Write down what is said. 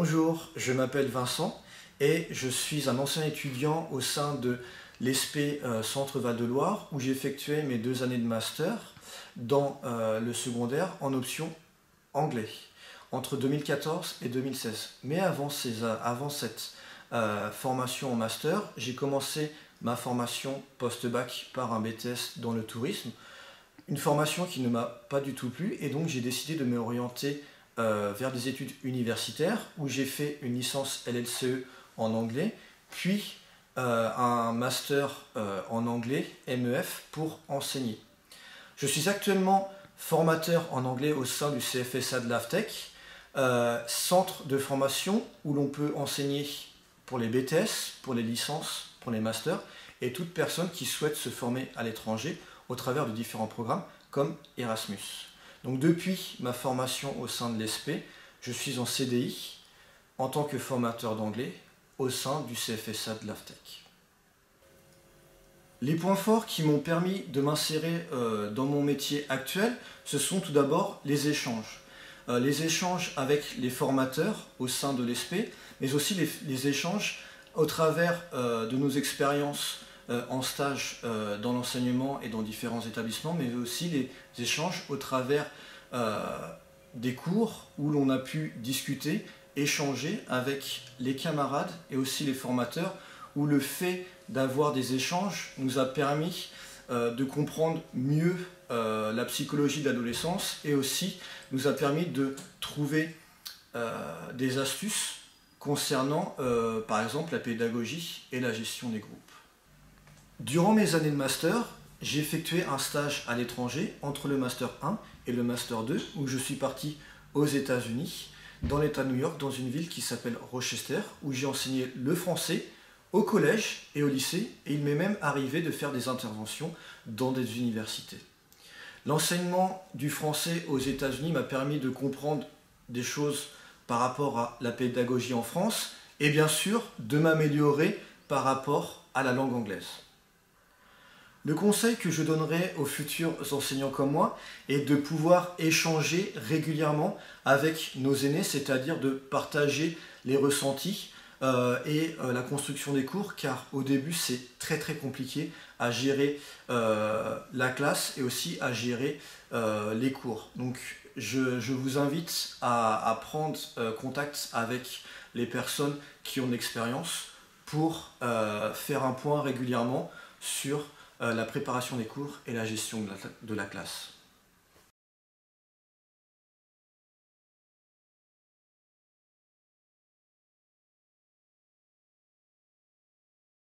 Bonjour, je m'appelle Vincent et je suis un ancien étudiant au sein de l'ESP Centre Val-de-Loire où j'ai effectué mes 2 années de master dans le secondaire en option anglais entre 2014 et 2016. Mais avant cette formation en master, j'ai commencé ma formation post-bac par un BTS dans le tourisme, une formation qui ne m'a pas du tout plu et donc j'ai décidé de m'orienter vers des études universitaires où j'ai fait une licence LLCE en anglais, puis un master en anglais MEF pour enseigner. Je suis actuellement formateur en anglais au sein du CFSA de l'AFTEC, centre de formation où l'on peut enseigner pour les BTS, pour les licences, pour les masters et toute personne qui souhaite se former à l'étranger au travers de différents programmes comme Erasmus. Donc depuis ma formation au sein de l'ESP, je suis en CDI en tant que formateur d'anglais au sein du CFSA de l'AFTEC. Les points forts qui m'ont permis de m'insérer dans mon métier actuel, ce sont tout d'abord les échanges. Les échanges avec les formateurs au sein de l'ESP, mais aussi les échanges au travers de nos expériences en stage dans l'enseignement et dans différents établissements, mais aussi les échanges au travers des cours où l'on a pu discuter, échanger avec les camarades et aussi les formateurs, où le fait d'avoir des échanges nous a permis de comprendre mieux la psychologie de l'adolescence et aussi nous a permis de trouver des astuces concernant par exemple la pédagogie et la gestion des groupes. Durant mes années de master, j'ai effectué un stage à l'étranger entre le Master 1 et le Master 2 où je suis parti aux États-Unis, dans l'État de New York, dans une ville qui s'appelle Rochester, où j'ai enseigné le français au collège et au lycée et il m'est même arrivé de faire des interventions dans des universités. L'enseignement du français aux États-Unis m'a permis de comprendre des choses par rapport à la pédagogie en France et bien sûr de m'améliorer par rapport à la langue anglaise. Le conseil que je donnerais aux futurs enseignants comme moi est de pouvoir échanger régulièrement avec nos aînés, c'est-à-dire de partager les ressentis et la construction des cours, car au début c'est très compliqué à gérer la classe et aussi à gérer les cours. Donc je vous invite à prendre contact avec les personnes qui ont de l'expérience pour faire un point régulièrement sur la préparation des cours et la gestion de la classe.